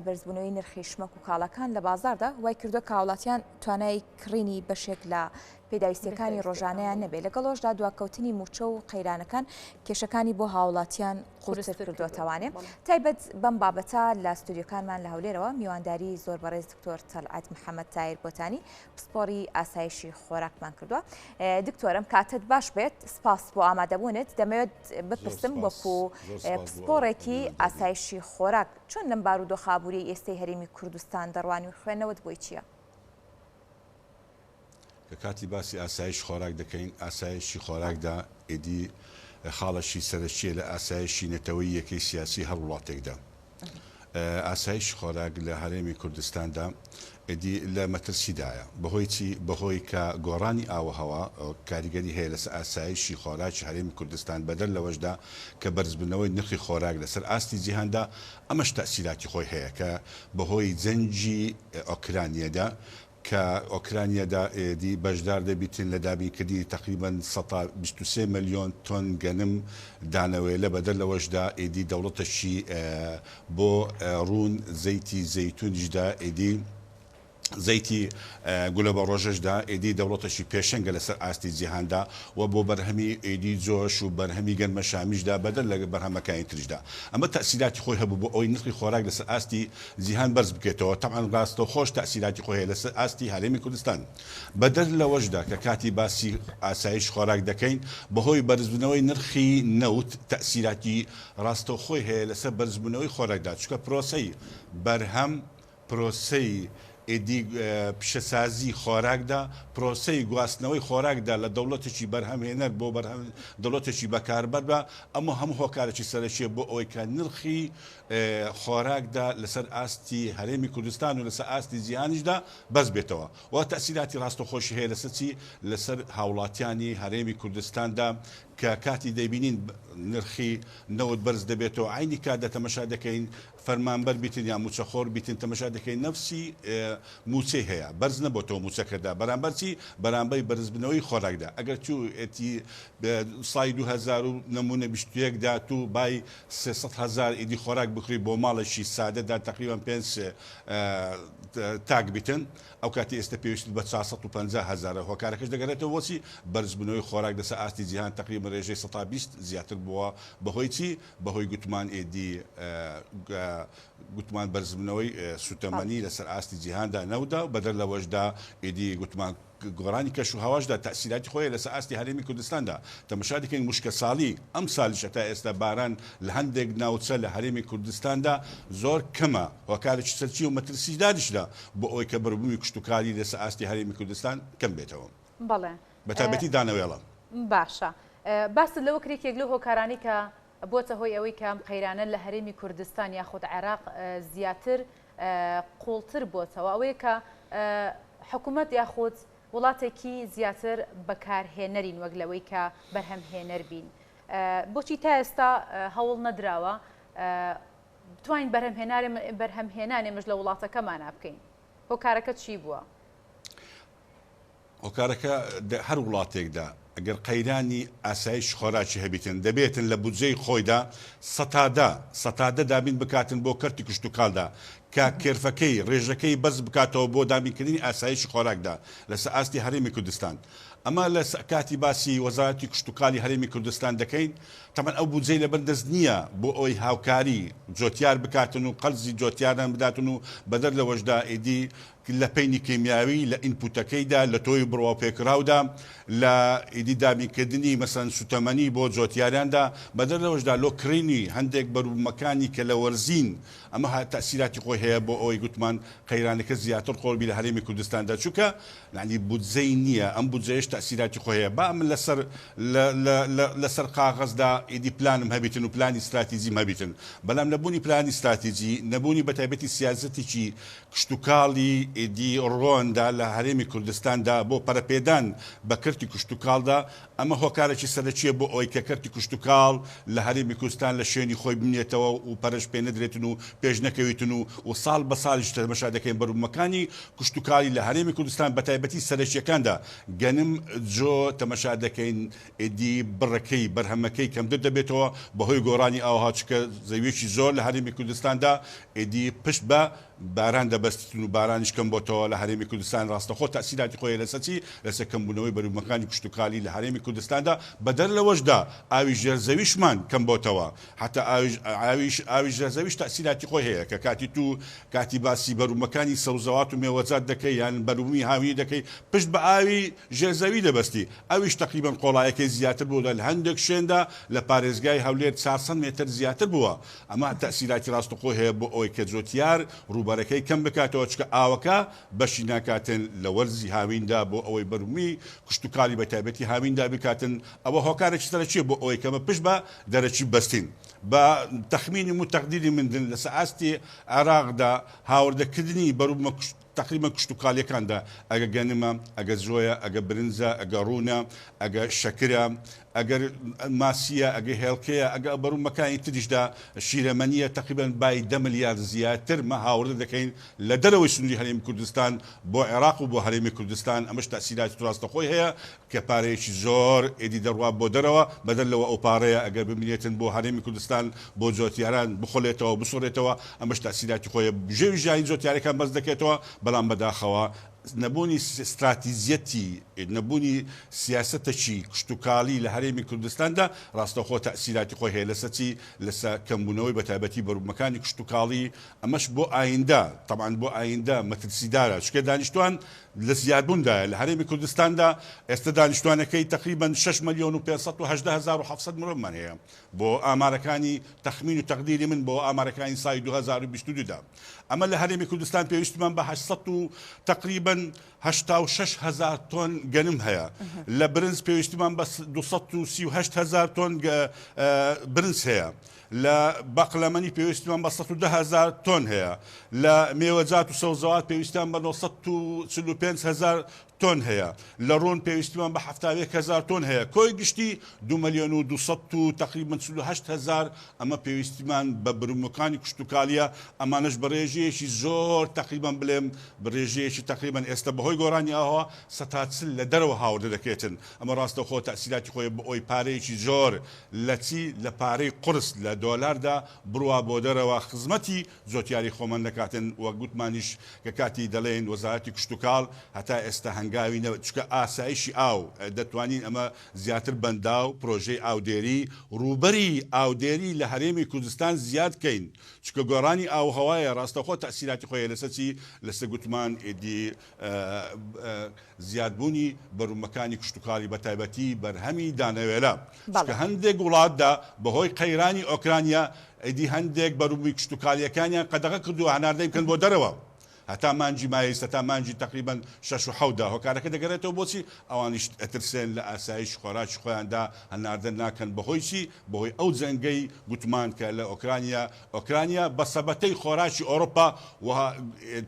بەرزبوونەوەی نرخی شمەک و کاڵەکان لە بازاردا وای کردووە کاوڵاتیان توانای کڕینی بەشێک لە پێداویستیەکانی ڕۆژانەیان نەبێت لەگەڵۆشدا دواکەوتنی موچە و قەیرانەکان کێشەکانی بۆ هاوڵاتیان قورتر کردوتەوانێ. تایبەت بەم بابەتە لە ستودیۆکانمان لە هەولێرەوە میوانداری زۆر بەڕێز دکتۆر تەلعات محەممەد تایر بۆتانی پسپۆری ئاسایشی خۆراکمان کردووە. دکتۆرم کاتت باش بێت، سپاس بۆ ئامادەبوونت. دەمەوێت بپرسم وەکو پسپۆڕێکی ئاسایشی خۆراک چۆن لەم بارودۆخابووری ئێستای هەرێمی کوردستان دەڕوانی و خوێندنەوەت بۆی چییە؟ کە کاتی باسی ئاسایش خۆراک دەکەین، ئاسایشی خۆراکدا ئیدی خاڵەشی سەرچیە لە ئاسایشی نەتەوەی یەکەی سیاسی هەر وڵاتێکدا. ئاسایش خۆراک لە هەرێمی کوردستاندا ئیدی لە مەترسیدایە بەهۆی چی؟ بەهۆی کە گۆڕانی ئاوهەوا کاریگەری هەیە لەسەر ئاسایشی خۆراکی هەرێمی کوردستان بەدەر لەوەشدا کە بەرزبوونەوەی نرخی خۆراک لەسەر ئاستی جیهاندا ئەمەش تەسیراتی خۆی هەیە کە بەهۆی جەنجی ئۆکرانیەدا کە ئۆکرانیادا ئێدی بەشدار دەبیتن لە دابینکردنی تقریبان 123 ملیۆن تۆن گەنم دانەوەی لە بەدەر لەوەشدا ئێدی دەوڵەتەشی بۆ ڕوون زەیتی زەیتونیشدا ئێدی زەیتی گولە بە ڕۆژەشدا ئێدی دەوڵەتەشی پێشەنگە لەسەر ئاستی جیهاندا و بۆ بەرهەمی ئێدی جۆش و بەرهەمی گەنمە شامیشدا بەدەر لە بەرهەمەکانی تریشدا. ئەمە تەسیراتی خۆی هەبوو بۆ ئەوەی نرخی خۆراک لەسەر ئاستی جیهان بەرز بکێتەوە. تەمان ڕاستە خۆش تەسیراتی خۆی هەیە لەسەر ئاستی هەرێمی کوردستان بەدەر لەوەشدا کە کاتی باسی ئاسایش خۆراک دەکەین بەهۆی بەرزبوونەوەی نرخی نەوت تەسیراتی ڕاستە خۆی هەیە لەسەر بەرزبوونەوەی خۆراکدا، چونکە پرۆسەی بەرهەم پرۆسەی ئێدی پیشەسازی خۆراکدا پرۆسەی گواستنەوەی خۆراکدا لە دەوڵەتێکی بەرهەمهێنەر بۆ دەوڵەتێکی بەکاربەر بە ئەمە هەموو هۆکارێکی سەرچیە بۆ ئەوەی کە نرخی خۆراکدا لەسەر ئاستی هەرێمی کوردستان و لەسەر ئاستی جیهانیشدا بەس بێتەوە و تەسیراتی ڕاستەخۆشی هەیە لەسەر چی؟ لەسەر هاوڵاتیانی هەرێمی کوردستاندا کە کاتی دەبینین نرخی نەوت بەرز دەبێتەوە عینی کاتدا تەمەشا دەکەین فەرمانبەر بیتن یا موچەخۆر بیتن تەمەشا دەکەین نەفسی موچەی هەیە بەرز نەبۆتەوە موچەکەدا بەرامبەر چی؟ بەرامبەری بەرزبوونەوەی خۆراکدا. ئەگەر چووئێتی ساڵی 2000 نمونە 21دا تو بای 300,000 ئیدی خۆراک بکڕی بۆ ماڵێکی سادەدا تقریبان 5 تاک بیتن ئەو کاتی ئێستا پێویست بە 450,000 هۆکارەکەش دەگەرێتەوە بۆچی؟ بەرزبوونەوەی خۆراک لەسەر ئاستی جیهان تقریبا ڕێژەی 120 زیاتر بووە. بەهۆی چی؟ بەهۆی گوتمان ئێدی گوتمان بەرزبوونەوەی سوتەمەنی لەسەر ئاستی جیهاندا نەودا و بەدەر لەوەشدا ئێدی گوتمان گۆڕانی کەش و هەواشدا تەسیراتی خۆی لەسەر ئاستی هەرێمی کوردستاندا. تەماشا دەکەین موشکە ساڵی ئەم ساڵیش تا ئێستا باران لە هەندێک ناوچە لە هەرێمی کوردستاندا زۆر کەمە هۆکارێکی سەرچی و مەترسیداریشدا بۆ ئەوەی کە بەربووی کشتتوکاری لەسەر ئاستی هەرێمی کوردستان کەم بێتەوە. بەڵێ بەتابەتی دانەوێڵە. باشە باست لەوە کرێکێک لە هۆکارانی کە بۆتە هۆی ئەوەی کە ئەم قەیرانە لە هەرێمی کوردستان یاخود عێراق زیاتر قوڵتر بۆتەوە ئەوەیە کە حکوومەت یاخود وڵاتێکی زیاتر بەکارهێنەرین وەک لەوەی کە بەرهەمهێنەر بین. بۆچی تا ئێستا هەوڵ نەدراوە بتوانین بەرهەمهێنانێمەش لە وڵاتەکەمانە بکەین؟ هۆکارەکە چی بووە؟ هۆکارەکە هەر وڵاتێکدا ئەگەر قەیرانی ئاسایش خۆراکی هەبیتن دەبێتن لە بودجەی خۆیدا سەتادە دابین بکاتن بۆ کەرتی کشتتوکالدا کە کێرفەکەی ڕێژەکەی بەرز بکاتەوە بۆ دابینکردنی ئاسایشی خۆراکدا لەسەر ئاستی هەرێمی کوردستان. ئەمە لە کاتی باسی وەزارەتی کشتتوکالی هەرێمی کوردستان دەکەین تەمان ئەو بودجەی لەبەردەست نییە بۆ ئەوەی هاوکاری جۆتیار بکاتن و قەرزی جۆتیاران بداتن و بەدەر لەوەشدا ئیدی لە پەینی کیمیاوی لە ئینپوتەکەیدا لە تۆی بڕوا پێکراودا لە ئیدی دابینکردنی مەسەن سوتەمەنی بۆ جۆتیاراندا بەدەر لەوەشدا لۆکڕینی هەندێک بەرومەکانی کە لە وەرزین ئەمە تەسیراتی خۆی هەیە بۆ ئەوەی گوتمان قەیرانەکە زیاتر خۆڵبی لە هەرێمی کوردستاندا چووکە ینی بودجەی نییە ئەم بودجەیەش تەسیراتی خۆی هەیە. با من لەسەر قاغەزدا ئیدی پلانم هەبیتن و پلانی استراتیجیم هەبیتن بەڵام نەبوونی پلانی استراتیجی نەبوونی بەتایبەتی سیاسەتێکی کشتتوکاڵی ئیدی ڕۆندا لە هەرێمی کوردستاندا بۆ پەرەپێدان بە کردی کوشتتوکاڵدا ئەمە هۆکارێکی سەرچیە بۆ ئەوەی کە کردی کوشتتوکاڵ لە هەرێمی کوردستان لە شوێنی خۆی بنێتەوە و پەرش پێ نەدرێتن و پێش نەکەویتن و ساڵ بە ساڵیش تەماشا دەکەین بەروبوومەکانی کوشتتوکاڵی لە هەرێمی کوردستان بە تایبەتی سەرچیەکاندا گەنم جۆ تەماشا دەکەین ئیدی بڕەکەی بەرهەمەکەی کەمتر دەبێتەوە بەهۆی گۆڕانی ئاوها چکە زەویێکی زۆر لە هەرێمی کوردستاندا ئیدی پشت بە باران دەبەستن و بارانیش کەم بۆتەوە لە هەرێمی کوردستان ڕاستەخۆ تاسیراتی خۆی لەسەچی لەسە کەمبوونەوەی بەروبوومەکانی کوشتتوکاڵی لە هەرێمی کوردستاندا بەدەر لەوەشدا ئاوی ژێرزەویشمان کەم بۆتەوە حتا ئاوی ژێرزەویش تاسیراتی خۆی هەیە کە کاتی تو کاتی باسی بەروبوومەکانی سەوزەوات و مێوەجات دەکەی یان بەروبوومی هاوی دەکەی پشت بە ئاوی ژێرزەوی دەبەستی ئەویش تقریبان قۆڵایەکەی زیاتر بوو لە هەندێک شوێندا لە پارێزگای هەولێر 400 متر زیاتر بووە ئەمە تاسیراتی ڕاستەخۆ هەیە بۆ ئەوەی کە جۆتیار ڕووبەرەکەی کەم بکاتەوە چکە ئاوەکە بەشی ناکاتن لە وەرزی هاویندا بۆ ئەوەی بەرومی کوشتتوکاڵی بە تایبەتی هاویندا بکاتن ئەوە هۆکارێکی سەرچیە بۆ ئەوەی کەمە پشت بە دەرەچی بەستین بە تەخمینی و تەقدیری مندن لە سەعاستی عێراقدا هاوردەکردنی بەرومە تقریبا کوشتتوکاڵیەکاندا ئەگە گەنمە ئەگە زۆیە ئەگە برنجە ئەگە ڕوونە ئەگە شەکرە ئەگەر ماسیە ئەگە هێڵکەیە ئەگە بەرومەکانی تریشدا شیرەمەنیە تقریبا بای 10 ملیار زیاتر مە هاوردە دەکەین لە دەرەوەی سنووری هەرێمی کوردستان بۆ عێراق و بۆ هەرێمی کوردستان ئەمەش تاسیراتی ڕاستەخۆی هەیە کە پارەیەکی زۆر ئێدی دەڕوا بۆ دەرەوە بەدەر لەوە ئەو پارەیە ئەگەر ببینێتن بۆ هەرێمی کوردستان بۆ جۆتیاران بخۆلێتەوە بسۆڕێتەوە ئەمەش تاسیراتی خۆیە ژێوی ژیانی جۆتیارەکان بەس دەکێتەوە بەڵام بەداخەوە نەبوونی استراتیزیەتی نەبوونی سیاسەتەکی کوشتتوکاڵی لە هەرێمی کوردستاندا ڕاستەخۆ تاسیراتی خۆی هەیە لەسەرچی لەسەر کەمبوونەوەی بە تایبەتی بەروبوومەکانی کوشتتوکاڵی ئەمەش بۆ ئایندە طبعاً بۆ ئایندە مەترسیدارە چکە دانیشتوان لە زیادبووندایە لە هەرێمی کوردستاندا ئێستا دانیشتوانەکەی تقریبا 6 ملیۆن و 517,700 مرۆڤمان هەیە بۆ ئامارەکانی تەخمین و تەقدیری من بۆ ئامارەکانی ساڵی 2022دا ئەمە لە هەرێمی کوردستان پێویستمان بە 800 و تقریبا 86,000 تۆن گەنم هەیە لە برنج پێویستیمان بە 238,000 تۆن برنج هەیە لە بەقلەمەنی پێویستیمان بە 110,000 تۆن هەیە لە مێوەجات و سەوزەوات پێویستیان بە 945,000 تۆن هەیە لە ڕۆن پێویستیمان بە 71,000 تۆن هەیە کۆی گشتی 2 ملیۆن و 200 و تقریبا 48,000 ئەمە پێویستیمان بە برومەکانی کوشتتوکاڵیە ئەمانش بەڕێژەیەکی زۆر تقریبا بڵێم بڕێژەیەکی تقریبا ئێستا بەهۆی گۆڕانی ئاوە سەتاچل لە دەرەوە هاوردە دەکێتن ئەمە ڕاستەخۆ تاسیراتی خۆی بە ئەوی پارەیەکی زۆر لە چی لە پارەی قرس لە دۆلاردا بڕوا بۆ دەرەوە خزمەتی زۆتیاری خۆمان دەکاتن وە گوتمانیش کە کاتی دەڵێن وەزارەتی کوشتتوکاڵ هەتا ئێستا هەنگاوی چکە ئاسایشی ئاو دەتوانین ئەمە زیاتر بەندا و پرۆژەی ئاودێری ڕووبەری ئاودێری لە هەرێمی کوردستان زیاد کەین چکە گۆڕانی ئاوهەوایە ڕاستەخۆ تاسیراتی خۆی لەسەرچی لەسەر گوتمان ئیدی زیادبوونی بەروومەکانی کوشتتوکاڵی بە تایبەتی بەرهەمی دانەوێرە چکە هەندێک وڵاتدا بەهۆی قەیرانی ئۆکرانیا ئیدی هەندێک بەروومی کوشتتوکاڵیەکانیان قەدەغە کردو هەناردەی بکەن بۆ دەرەوە هەتا مانجی مایەست هەتا مانجی تقریبا 6 و 7 هۆکارەکە دەگەڕێتەوە بۆچی ئەوانیش ئەترسێن لە ئاسایش خۆراکی خۆیاندا هەناردن ناکەن بەهۆی چی بەهۆی ئەو جەنگەی گوتمان کە لە ئۆکرانیا بە سەبەتەی خۆراکی ئەوروپا و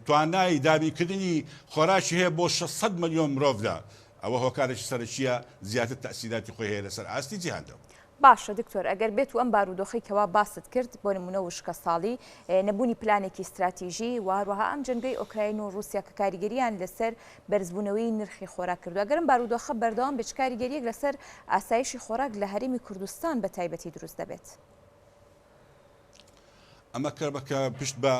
توانای دابینکردنی خۆراکی هەیە بۆ 600 ملیۆن مرۆڤدا ئەوە هۆکارێکی سەرچیە زیاتر تاسیراتی خۆی هەیە لەسەر ئاستی جیهاندا باشە دکتۆر ئەگەر بێت و ئەم بارودۆخی کەوا باست کرد بۆ نمونە وشکە ساڵی نەبوونی پلانێکی استراتیژی و هەروەها ئەم جەنگەی ئۆکراین و رووسیا کە کاریگەریان لەسەر بەرزبوونەوەی نرخی خۆراک کردووە گەرم بارودۆخە بەردەوام بچ کاریگەریەک لەسەر ئاسایشی خۆراک لە هەرێمی کوردستان بە تایبەتی دروست دەبێت ئەمە کەربەکە پشت بە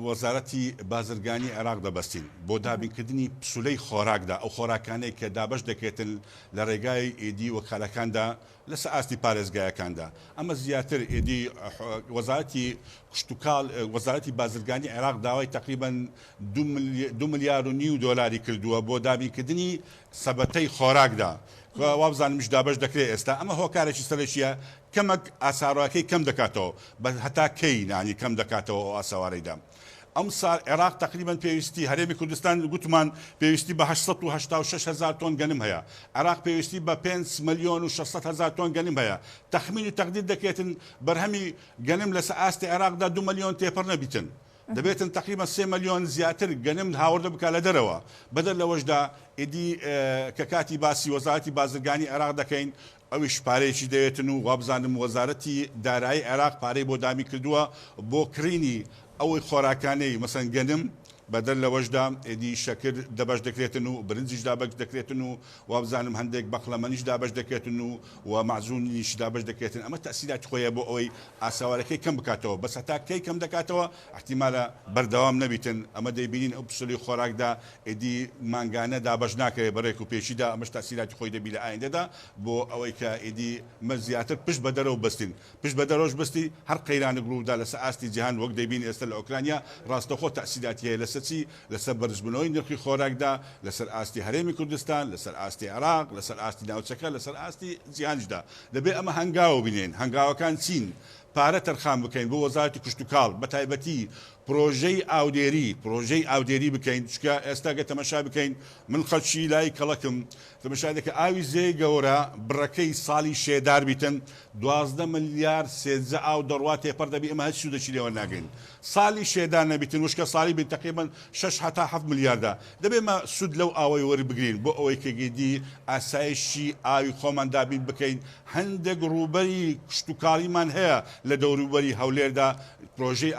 وەزارەتی بازرگانی عێراق دەبەستین بۆ دابینکردنی پسولەی خۆراکدا ئەو خۆراکانەی کە دابش دەکێتن لە ڕێگای ئێدی وەکالەکاندا لەسەر ئاستی پارێزگایەکاندا ئەمە زیاتر ئێدی وەزارەتی کوشتتوکاڵ وەزارەتی بازرگانی عێراق داوای تقریبا 2 ملیار و نیو دۆلاری کردووە بۆ دابینکردنی سەبەتەی خۆراکدا وابزانمش دابش دەکرێت ئێستا ئەمە هۆکارێکی سەرچیە کەمەک ئاساڕاکەی کەم دەکاتەوە بە هەتا کەی نانی کەم دەکاتەوە ئەو ئاساوارەیدا ئەم ساڵ عێراق تقریبا پێویستی هەرێمی کوردستان گوتمان پێویستی بە 886,000 تۆن گەنم هەیە عێراق پێویستی بە 5 ملیۆن و 600,000 تۆن گەنم هەیە تەخمینی تەقدیر دەکێتن بەرهەمی گەنم لەسەر ئاستی عێراقدا 2 ملیۆن تێپەڕ نەبیتن دەبێتن تقریبا 3 ملیۆن زیاتر گەنم هاوردە بکە لە دەرەوە بەدەر لەوەشدا ئیدی کە کاتی باسی وەزارەتی بازرگانی عێراق دەکەین ئەویش پارەیەکی دەوێتن و وابزانم وەزارەتی دارایی عێراق پارەی بۆ دامی کردووە بۆ کڕینی ئەوەی خۆراکانەی مەسەن گەنم بەدەر لەوەشدا ئێدی شەکر دەبەش دەکرێتن و برنجیش دابەش دەکرێتن و وابزانم هەندێک بەقلەمەنیش دابەش دەکرێتن و مەعزوونیش دابەش دەکرێتن ئەمە تەسیراتی خۆیە بۆ ئەوەی ئاساوارەکەی کەم بکاتەوە بەس هەتا کەی کەم دەکاتەوە احتیمالە بەردەوام نەبیتن ئەمە دەیبینین ئەو پسولی خۆراکدا ئێدی مانگانە دابەش ناکەوێت بەڕێک و پێشیدا ئەمەش تەسیراتی خۆی دەبی لە ئایندەدا بۆ ئەوەی کە ئێدی مە زیاتر پشت بە دەرەوە بستین پشت بە دەرەوەش بستی هەر قەیرانی گڵودا لەسەر ئاستی جیهان وەک دەبین ئێستا لە ئۆکرانیا ڕاستەخۆ تەسیراتی هەیە لەسەر چی لەسەر بەرزبوونەوەی نرخی خۆراکدا لەسەر ئاستی هەرێمی کوردستان لەسەر ئاستی عێراق لەسەر ئاستی ناوچەکە لەسەر ئاستی جیهانشدا دەبێت ئەمە هەنگاوە بینێن هەنگاوەکان چین پارە تەرخان بکەین بۆ وەزارەتی کشت و کاڵ بە تایبەتی پرۆژەی ئاودێری بکەین چکە ئێستا گە تەمەشا بکەین من خەڵکی لای کەڵەکم تەمەشا دەکە ئاوی زێی گەورە بڕەکەی ساڵی شێدار بیتن 12 ملیار سێجە ئاو دەڕوات تێپەر دەبی ئەمە هەچ سوودەچی لێوە ناگەین ساڵی شێدار نەبیتن وشکە ساڵی بین تقریبا 6 هەتا 7 ملیاردا دەبێ مە سوود لەو ئاوەی وەربگرین بۆ ئەوەی کەگیدی ئاسایشی ئاوی خۆمان دابین بکەین هەندێک ڕووبەری کشت و کاڵیمان هەیە لە دەوروبەری هەولێردا پرۆژەی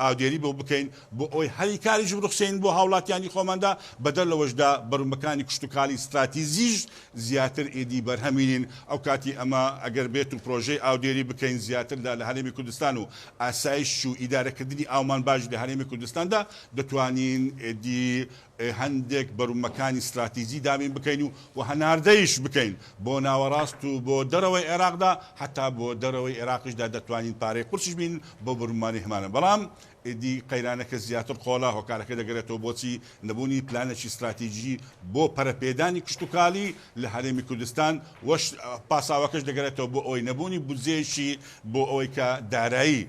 ئاودێری بۆ بکەین بۆ ئەوەی هەری کاریش بڕخسێن بۆ هاوڵاتیانی خۆماندا بەدەر لەوەشدا بەرومەکانی کشت و کاڵی استراتیزیش زیاتر ئێدی بەرهەمینین ئەو کاتی ئەمە ئەگەر بێت و پرۆژەی ئاودێری بکەین زیاتردا لە هەرێمی کوردستان و ئاسایش و ئیدارەکردنی ئاومان باش لە هەرێمی کوردستاندا دەتوانین ئێدی هەندێک بەرومەکانی استراتیزی دامین بکەین و هەناردەیش بکەین بۆ ناوەڕاست و بۆ دەرەوەی عێراقدا حتا بۆ دەرەوەی عێراقیشدا دەتوانین پارەی قورسش بین بۆ بەرومانی هەمانە بەڵام ئێدی قەیرانەکە زیاتر خۆڵا هۆکارەکە دەگەرێتەوە بۆچی نەبوونی پلانێکی استراتیژی بۆ پەرەپێدانی کشت و کاڵی لە هەرێمی کوردستان وەش پاساوەکەش دەگەرێتەوە بۆ ئەوەی نەبوونی بودجێشی بۆ ئەوەی کە دارایی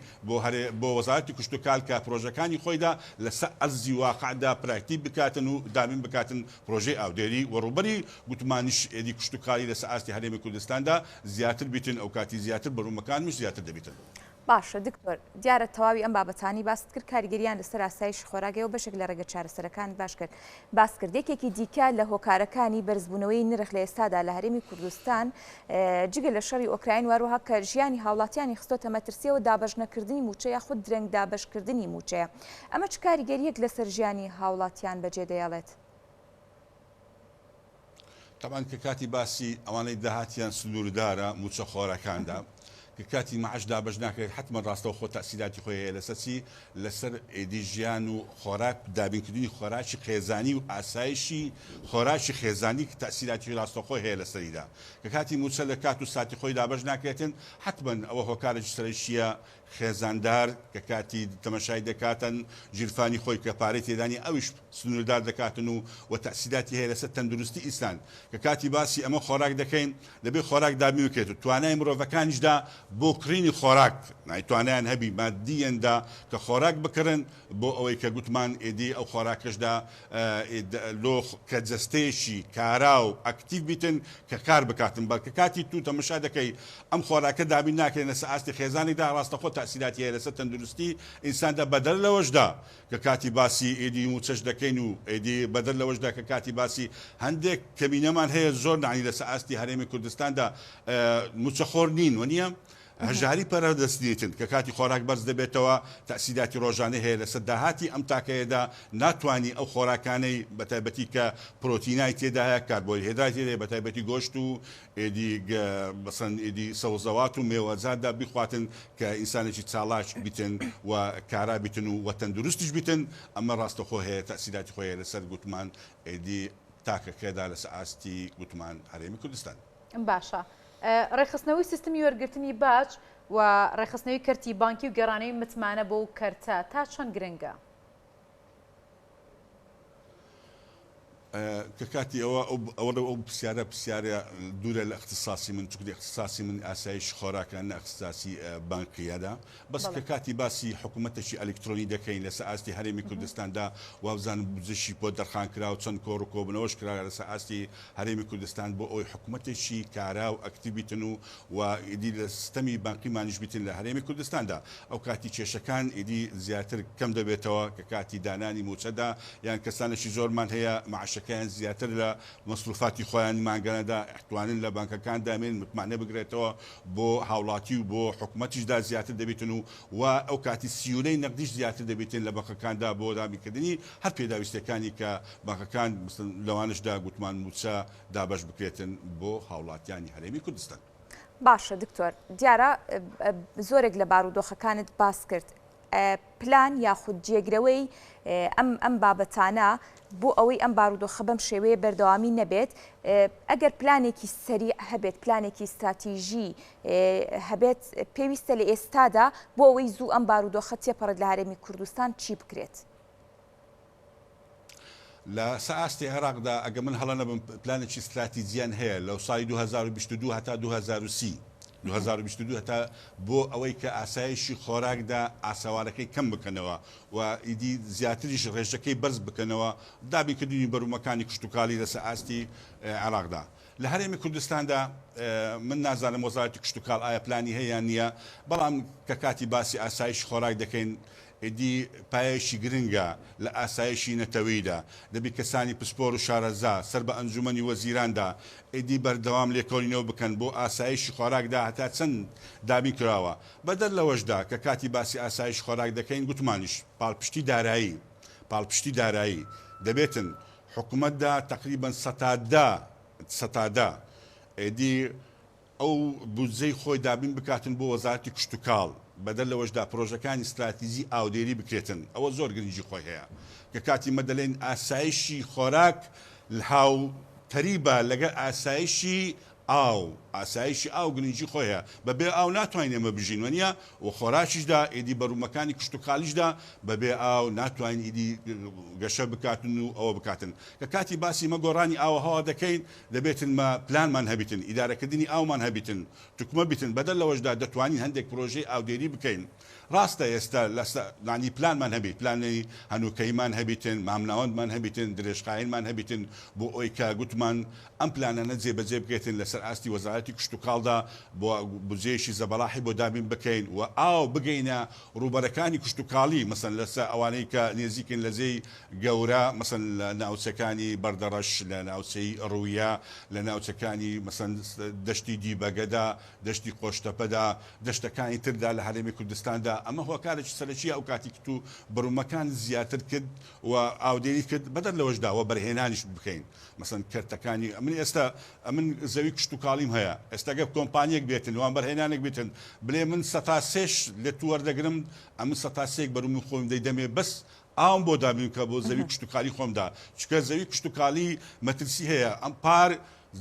بۆ وەزارەتی کشت و کاڵ کە پرۆژەکانی خۆیدا لەسەر ئەرزی واقعدا پراکتیک بکاتن و دامین بکاتن پرۆژەی ئاودێری وەڕوبەری گوتمانیش ئێدی کشت و کاڵی لەسەر ئاستی هەرێمی کوردستاندا زیاتر بیتن ئەو کاتی زیاتر بەرومەکانش زیاتر دەبیتن. باشە دکتۆر دیارە تەواوی ئەم بابەتانی باست کرد کاریگەریان لەسەر ئاسایش خۆراگەی و بەشێک لە ڕێگە چارەسەرەکان باش کرد باس کرد یەکێکی دیکە لە هۆکارەکانی بەرزبوونەوەی نرخ لە ئێستادا لە هەرێمی کوردستان جگە لە شەڕی ئۆکراین واروها کە ژیانی هاوڵاتیانی خستۆتە مەترسیەوە دابەش نەکردنی موچە یاخود درەنگ دابەشکردنی موچەیە ئەمە چ کاریگەریەک لەسەر ژیانی هاوڵاتیان بەجێ دەیەڵێت طبعاً کە کاتی باسی ئەوانەی داهاتیان سنووردارە موچە خۆرەکاندا کە کاتی مەعاش دابەش ناکرێت حتممە ڕاستەوە خۆ تەسیراتی خۆی لەسەرچی لەسەر ئێدی ژیان و خۆراک دابینکردنی خۆراکی خێزانی و ئاسایشی خۆراکی خێزانی کە تەسیراتی ڕاستەخۆی هەیە لەسەریدا کە کاتی موچە لە کات و ساتی خۆی دابەش ناکرێتن حتمما ئەوە هۆکارێکی سەرشیە خێزاندار کە کاتی تەمەشای دەکاتن ژیرفانی خۆی کە پارەی تێدانی ئەویش سنووردار دەکاتن و تەسیراتی هەیە لەسەر تەندروستی ئینسان کە کاتی باسی ئەمە خۆراک دەکەین دەبێت خۆراک دابین بکرێت و توانای مرۆڤەکانیشدا بۆ کڕینی خۆراک نایتوانیان هەبی مادیەندا کە خۆراک بکردن بۆ ئەوەی کە گوتمان ئێدی ئەو خۆراکشدا لۆخ کە جەستەیەشی کارا و ئەکتیڤ بیتن کە کار بکاتن بەڵکە کاتی تو تەمەشا دەکەی ئەم خۆراکە دابین ناکرێن لەسەر ئاستی خێزانێکدا ڕاستەخۆ تەسیراتی هەیە لەسەر تەندروستی ئینساندا بەدەر لەوەشدا کە کاتی باسی ئێدی موچەش دەکەین و ئێدی بەدەر لەوەشدا کە کاتی باسی هەندێک کەمینەمان هەیە زۆر نانی لەسەر ئاستی هەرێمی کوردستاندا موچەخۆر نین وەنیە هەژاری پەرە دەستێتن کە کاتی خۆراک بەرز دەبێتەوە تەسیراتی ڕۆژانە هەیە لەسەر داهاتی ئەم تاکەیەدا ناتوانانی ئەو خۆراکانەی بەتایبەتی کە پرۆتینای تێدا هەیە کاربۆهیدراتی تێدا بەتایبەتی گۆشت و ئێدی بەسەن ئێدی سەوزەوات و مێوەجاتدا بیخواتن کە ئینسانێکی چاڵاک بیتن و کارا بیتن و تەندروستیش بیتن ئەمە ڕاستەخۆ هەیە تەسیراتی خۆیە لەسەر گوتمان ئێدی تاکەکەدا لەسەر ئاستی گوتمان هەرێمی کوردستان باشە. ڕێخستنەوەی سیستمی وەرگرتنی باج و ڕێخستنەوەی کەرتی بانکی و گەڕانەوەی متمانە بۆ کەرتە تا چەند گرنگە؟ کە کاتی ئەو پرسیارە دوورە لە اختصاصی من چکلی اختصاصی من ئاسایش خۆراکان اختصاصی بانقیەدا بەس کە کاتی باسی حکوومەتێکی ئەلکترۆنی دەکەین لەسەر ئاستی هەرێمی کوردستاندا وابزان بزشی بۆ دەرخان کرا و چەند کۆڕ و کۆبنەوەش کرا لەسەر ئاستی هەرێمی کوردستان بۆ ئەوی حکوومەتێکی کارا و ئەکتیبیتن و ئیدی لە سیستەمی بانقی مانیژبیتن لە هەرێمی کوردستاندا ئەو کاتی کێشەکان ئیدی زیاتر کەم دەبێتەوە کە کاتی دانانی موچەدا یان کەسانێکی زۆرمان هەیە معاشەکەیان زیاتر لە مەسروفاتی خۆیان مانگەنەدا احتوانن لە بانکەکان دامێن متمانە بگرێتەوە بۆ هاوڵاتی و بۆ حکوومەتیشدا زیاتر دەبێتن و ئەو کاتی سیولەی نەقدیش زیاتر دەبێتن لە بانکەکاندا بۆ دابینکردنی هەر پێداویستەکانی کە بانکەکان لەوانشدا گوتمان موچە دابەش بکرێتن بۆ هاوڵاتیانی هەرێمی کوردستان. باشە دکتۆر دیارە زۆرێک لە بارودۆخەکانت باس کرد پلان یاخود جێگرەوەی ئەم بابەتانە بۆ ئەوەی ئەم بارودۆخە بەم شێوەیە بەردەوامی نەبێت ئەگەر پلانێکی سەریع هەبێت پلانێکی استراتیژی هەبێت پێویستە لە ئێستادا بۆ ئەوەی زوو ئەم بارودۆخە تێپەڕێت لە هەرێمی کوردستان چی بکرێت؟ لە سەئاستی عێراقدا ئەگە من هەڵە نەبم پلانێکی استراتیجیان هەیە لەو ساڵی 2022 هەتا 2022 هەتا بۆ ئەوەی کە ئاسایشی خۆراکدا ئاساوارەکەی کەم بکەنەوە و ئیدی زیاتریش ڕێژەکەی بەرز بکەنەوە دابینکردنی بەرومەکانی کشتتوکالی لە سەئاستی عێراقدا. لە هەرێمی کوردستاندا من نازانم وەزارەتی کشتتوکاڵ ئایا پلانی هەیە نییە بەڵام کە کاتی باسی ئاسایش خۆراک دەکەین ئیدی پایەشی گرنگە لە ئاسایشی نەتەوەیدا دەبی کەسانی پسپۆر و شارەزا سەر بە ئەنجومەنی وەزیراندا ئیدی بەردەوام لێکۆڵینەوە بکەن بۆ ئاسایشی خۆراکدا هەتا چەند دابین کراوە بەدەر لەوەشدا کە کاتی باسی ئاسایش خۆراک دەکەین گوتمانیش پاڵپشتی دارایی دەبێتن حکوومەتدا تقریبا سەتادا ئیدی ئەو بودجەی خۆی دابین بکاتن بۆ وەزارەتی کشتتوکاڵ بەدەر لەوەشدا پرۆژەکانی استراتیژی ئاودێری بکرێتن ئەوە زۆر گرنگی خۆی هەیە کە کاتی مەدەلێن ئاسایشی خۆراک هاوتەریبە لەگەر ئاسایشی ئاو گرنگی خۆیە بەبێ ئاو ناتوانین ئێمە بژین وەنیە و خۆراشیشدا ئیدی بەرومەکانی کشتتوکالیشدا بەبێ ئاو ناتوانین ئیدی گەشە بکاتن و ئەوە بکاتن کە کاتی باسی مەگۆڕانی ئاوهەوا دەکەین دەبێتن پلانمان هەبیتن ئیدارەکردنی ئاومان هەبیتن توکمە بیتن بەدەر لەوەشدا دەتوانین هەندێک پرۆژەی ئاودێری بکەین ڕاستە ئێستا لەنی پلانمان هەبیت پلانی هەنووکەیمان هەبیتن مامناوەندمان هەبیتن درێژخایینمان هەبیتن بۆ ئەوی کە گوتمان ئەم پلانانە جێبەجێ بکرێتن لەسەر ئاستی وەزارەتی کشتتوکاڵدا بۆ بودجەیەکی زەبەڵاحی بۆ دابین بکەین و ئاو بگەینە ڕووبەرەکانی کشتتوکاڵی مەسەن لەسەر ئەوانەی کە نێزیکن لە جێی گەورە مەسەن لە ناوچەکانی بەردەڕەش لە ناوچەی ڕوویە لە ناوچەکانی مەسەن دەشتی دیبەگەدا دەشتی قۆشتەپەدا دەشتەکانی تردا لە هەرێمی کوردستاندا ئەمە هۆکارێکی سەرەکی ئەو کاتی کت و بڕومەکان زیاتر کرد و ئاودێری کرد بەدەر لەوەشداوە بەرهێنانیش بکەین مەسەن کەرتەکانی من ئێستا من زەوی کشتتوکاڵیم هەیە ئێستاگە کۆمپانیەک بێتن وان بەرهێنانێک بێتن بڵێ من سەتاسێش لە تو وەردەگرم ئەمن سەتاسێک بەرومی خۆم دەیدەمێ بەس ئاوم بۆ دابین کە بۆ زەوی کشتتوکالی خۆمدا چکە زەوی کشتتوکالی مەترسی هەیە ئەم پار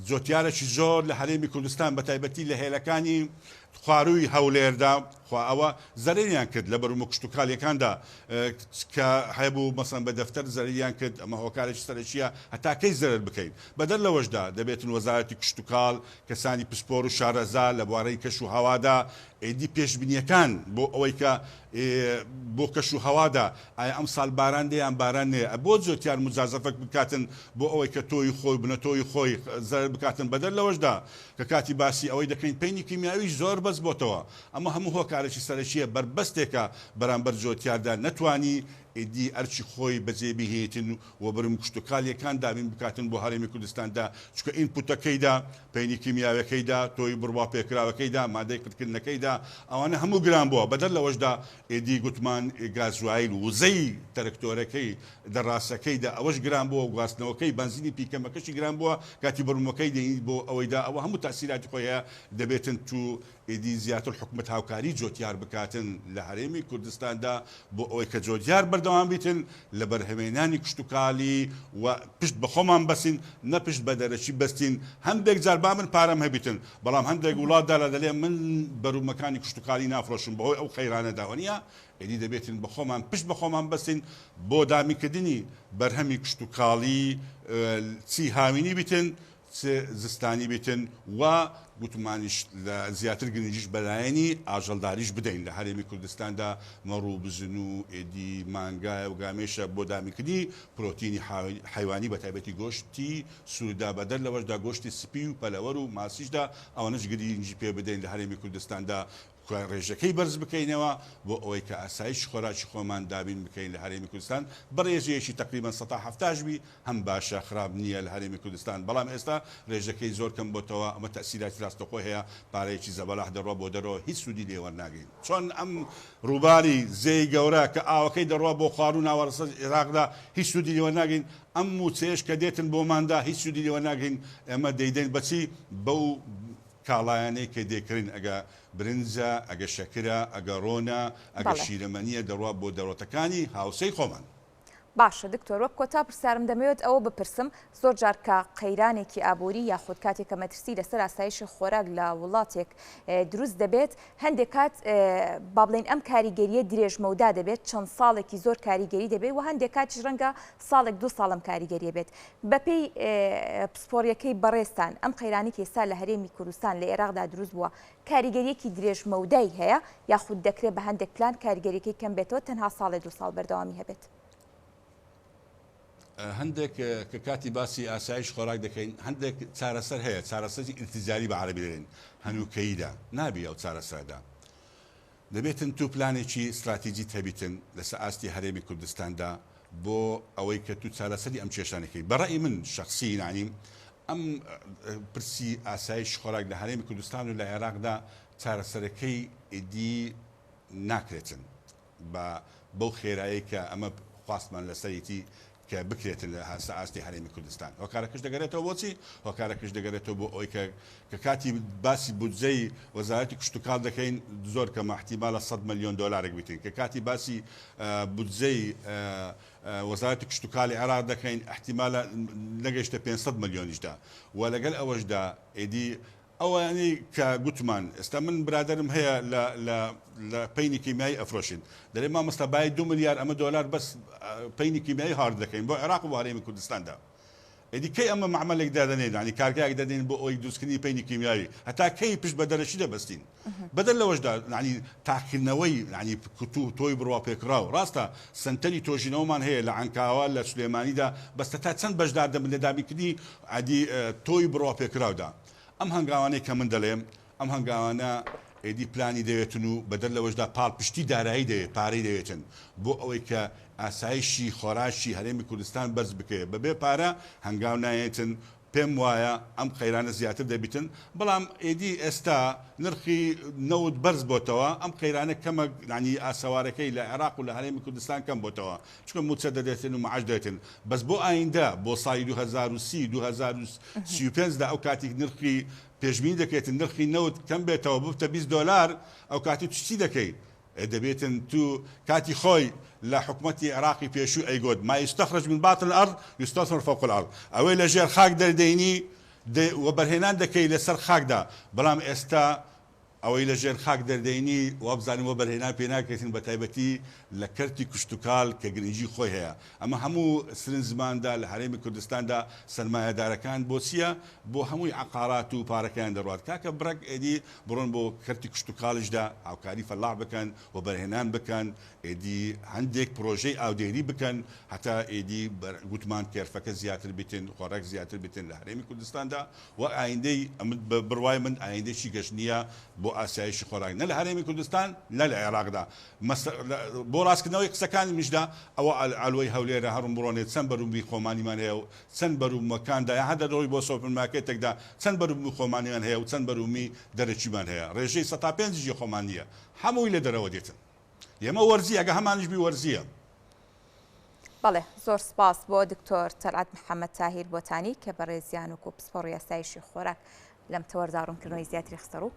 جۆتیارێکی زۆر لە هەرێمی کوردستان بە تایبەتی لە هێلەکانی خوارووی هەولێردا ئەوە زەرریان کرد لە بەرومە کشتتوکالیەکاندا کە هەبوو مەسەن بە دەفتەر زەرریان کرد ئەمە هۆکارێکی سەرەکیە هەتاکەی زەرر بکەین بەدەر لەوەشدا دەبێتن وەزارەتی کشتتوکاڵ کەسانی پسپۆر و شارەزا لە بوارەی کەش و هەوادا ئیدی پێشبینیەکان بۆ ئەوەی کە بۆ کەش و هەوادا ئایا ئەم ساڵ باران دەیان باران نێ بۆ جۆتیار مجازەفەک بکاتن بۆ ئەوەی کە تۆی خۆی بنەتۆی خۆی زەرر بکاتن بەدەر لەوەشدا کە کاتی باسی ئەوەی دەکەین پێینی کیمیاوی زۆر بەس بۆتەوە ئەمە هەموو هۆکارێکی سەرەکیە بربەستێکە بەرامبەر جۆتیاردا نەتوانی ئیدی ئەرچی خۆی بەجێبیهێتن و بەرم کشتتوکالیەکان دابین بکاتن بۆ هەرێمی کوردستاندا چکە ئینپوتەکەیدا پەینی کیمیاوەکەیدا تۆی بڕوا پێکراوەکەیدا مادەی کردکردنەکەیدا ئەوانە هەموو گران بووە بەدەر لەوەشدا ئیدی گوتمان گازوایل وزەی تەرکتۆرەکەی دەڕاستەکەیدا ئەوەش گران بووە گواستنەوەکەی بنزینی پیکەمەکەشی گران بووە کاتی بەرومەکەی دەین بۆ ئەوەیدا ئەوە هەموو تاسیراتی خۆیە دەبێتن تو ئیدی زیاتر حکومت هاوکاری جۆتیار بکاتن لە هەرێمی کوردستاندا بۆ ئەوەی کە جۆتیار بەردەوام بیتن لە بەرهەمێنانی کشتتوکالی و پشت بە خۆمان بەسین نەپشت بە دەرەچی بەستین هەندێک جاربا من پارەم هەبیتن بەڵام هەندێک وڵاتدا لە دەلێ من بەرومەکانی کشتتوکالی نافرۆشم بەهۆی ئەو خەیرانە داوەنیە ئێدی دەبێتن بە خۆمان پشت بە خۆمان بەستین بۆ دامیکردنی بەرهەمی کشتتوکاڵی چی هاوینی بیتن زستانی بیتن و گوتمانیش لە زیاتر گرنگیش بەلایەنی ئاژەڵداریش بدەین لە هەرێمی کوردستاندا مەڕوو بزن و ئێدی مانگایە و گامێشە بۆ دامیکردنی پرۆتینی حیوانی بە تایبەتی گۆشتی سووردا بەدەر لەوەشدا گۆشتی سپی و پەلەوەر و ماسیشدا ئەوەنەش گرنگی پێ بدەین لە هەرێمی کوردستاندا ڕێژەکەی بەرز بکەینەوە بۆ ئەوەی کە ئاسایش خۆراکی خۆمان دابین بکەین لە هەرێمی کوردستان بەڕێژەیەکی تقریبا 170 بی هەم باشە خراپ نییە لە هەرێمی کوردستان بەڵام ئێستا ڕێژەکەی زۆر کەم بۆتەوە ئەمە تەسیراتی راستەخۆ هەیە پارەیەکی زەبەلاح دەڕوا بۆ دەرەوە هیچ سوودی لێوەرناگەین چۆن ئەم ڕووباری زەی گەورە کە ئاوەکەی دەڕوا بۆ خواردن و ناوەڕەسە عێراقدا هیچ سوودی لێوەرناگەین ئەم موچەیەش کە دێتن بۆماندا هیچ سوودی لێوەرناگەین ئێمە دەیدەین بەچی بەو کاڵایانەی کە دێکردن ئەگە برنجە ئەگە شەکرە ئەگە ڕۆنە ئەگە شیرەمەنیە دەڕوا بۆ دەوڵەتەکانی هاوسەی خۆمان. باشە دکتۆر وەک کۆتا پرسیارم دەمەوێت ئەوە بپرسم زۆر جار کە قەیرانێکی ئابووری یاخود کاتێک کە مەترسی لەسەر ئاسایشی خۆراک لە وڵاتێک دروست دەبێت هەندێک کات با بڵێن ئەم کاریگەریە درێژمەودا دەبێت چەند ساڵێکی زۆر کاریگەری دەبێت و هەندێک کاتیش ڕەنگە ساڵێک دو ساڵم کاریگەریە بێت بەپێی پسپۆریەکەی بەڕێستان ئەم قەیرانی کێستا لە هەرێمی کوردستان لە عێراقدا دروست بووە کاریگەریەکی درێژمەودای هەیە یاخود دەکرێت بە هەندێک پلان کاریگەریەکەی کەم بێتەوە تەنها ساڵێ دو ساڵ بەردەوامی هەبێت. هەندێک کە کاتی باسی ئاسایش خۆراک دەکەین هەندێک چارەسەر هەیە چارەسەری ئیلتیجاری بە عەرەبی دەڵێن هەنووکەییدا نابی ئەو چارەسەردا دەبێتن تو پلانێکی استراتیجی هەبیتن لەسەر ئاستی هەرێمی کوردستاندا بۆ ئەوەی کە تو چارەسەری ئەم کێشانەکەی بەڕێی من شخصی نانیم ئەم پرسی ئاسایش خۆراک لە هەرێمی کوردستان و لە عێراقدا چارەسەرەکەی ئیدی ناکرێتن بەو خێرایی کە ئەمە خواستمان لەسەریتی کە بکرێت لە ئاستی هەرێمی کوردستان هۆکارەکەش دەگەرێتەوە بۆچی هۆکارەکەش دەگەرێتەوە بۆ ئەوی کە کاتی باسی بودجەی وەزارەتی کشتتوکاڵ دەکەین زۆر کەم احتیمالە 100 ملیۆن دۆلارێک بیتین کە کاتی باسی بودجەی وەزارەتی کشتتوکاڵی عێراق دەکەین احتیمالە نەگەیشتە 500 ملیۆنیشدا و لەگەڵ ئەوەشدا ئێدی ئەوانەی کە گوتمان ئێستا من برادرم هەیە لە پەینی کیمیایی ئەفرۆشین دەڵێ مامۆستا باید 2 ملیار ئەمە دۆلار بەس پەینی کیمیایی هارد دەکەین بۆ عێراق و بۆ هەرێمی کوردستاندا ئێدی کەی ئەمە معاملێک دادەنێن ینی کارگایەک دەدەین بۆ ئەوی دروستکردنی پەینی کیمیایی هەتا کەی پشت بە دەرەشی دەبەستین بەدەر لەوەشدا ینی تاقیکردنەوەی ینی تۆی بڕوا پێکراو ڕاستە سنتەری تۆژینەوەمان هەیە لە عنکاوا لە سولێمانیدا بەستە تا چەند بەشدار دەبن لە دابینکردنی عادی تۆی بڕوا پێکراودا ئەم هەنگاوانەی کە من دەڵێم ئەم هەنگاوانە ئێدی پلانی دەوێتن و بەدەر لەوەشدا پاڵپشتی دارایی دەوێت پارەی دەوێتن بۆ ئەوەی کە ئاسایشی خۆراشی هەرێمی کوردستان بەرز بکەوێت بەبێ پارە هەنگاو نایەتن پێم وایە ئەم قەیرانە زیاتر دەبیتن بەڵام ئێدی ئێستا نرخی نەوت بەرز بۆتەوە ئەم قەیرانە کەمە ینی ئاسەوارەکەی لە عێراق و لە هەرێمی کوردستان کەم بۆتەوە چکە موچە دەدێتن و معاش دێتن بەس بۆ ئایندە بۆ ساڵی 2030 دا ئەو کاتی نرخی پێشبینی دەکەێتن نرخی نەوت کەم بێتەوە ببتە 20 دۆلار ئەو کاتی چی دەکەیت دەبێتن تو کاتی خۆی لە حکومەتی عێراقی پێشوو ئەیگوت ما يستخرج من باطن الأرض يستثمر فوق الأرض ئەوەی لە ژێر خاک دەردەینی وەبەرهێنان دەکەی لەسەر خاکدا بەڵام ئێستا ئەوەی لە ژێر خاک دەردەینی وابزانانی وەبەرهێنان پێ ناکرێتن بە تایبەتی لە کەرتی کشتتوکاڵ کە گرنگی خۆی هەیە ئەمە هەموو سرنجماندا لە هەرێمی کوردستاندا سەرمایەدارەکان بۆ چییە بۆ هەمووی عقارات و پارەکان دەڕات کاکە بڕێک ئێدی بڕۆن بۆ کەرتی کشتتوکاڵیشدا هاوکاری فەلاح بکەن وەبەرهێنان بکەن ئێدی هەندێک پرۆژەی ئاودێری بکەن هەتا ئێدی گوتمان کێرفەکە زیاتر بتن خۆراک زیاتر بتن لە هەرێمی کوردستاندا و ئایندەی بڕوای من ئایندێکی گەشتنیە بۆ ئاسایشی خۆراک نە لە هەرێمی کوردستان نە لە عێراقدا بۆ ڕاستکردنەوەی قسەکانی میشدا ئەوە ئالوی هەولێرە هەڕم بڕۆنێت چەند بەروومی خۆمانیمان هەیە و چەند بەروومەکاندا یا هەدە ڕۆی بۆ سۆپرمارکێتێکدا چەند بەروومی خۆمانیان هەیە و چەند بەروومی دەرەچیمان هەیە ڕێژەی 105 خۆمان نییە هەمووی لە دەرەوە دێتن ئێمە وەرزی ئەگە هەمانش بی وەرزیە. بەڵێ زۆر سپاس بۆ دکتۆر تەلعات محەممەد تاهیر بۆتانی کە بەڕێزیان و پسپۆڕی ئاسایشی خۆراک لەم تەوەرداڕوونکردنەوەی زیاتری خسەر و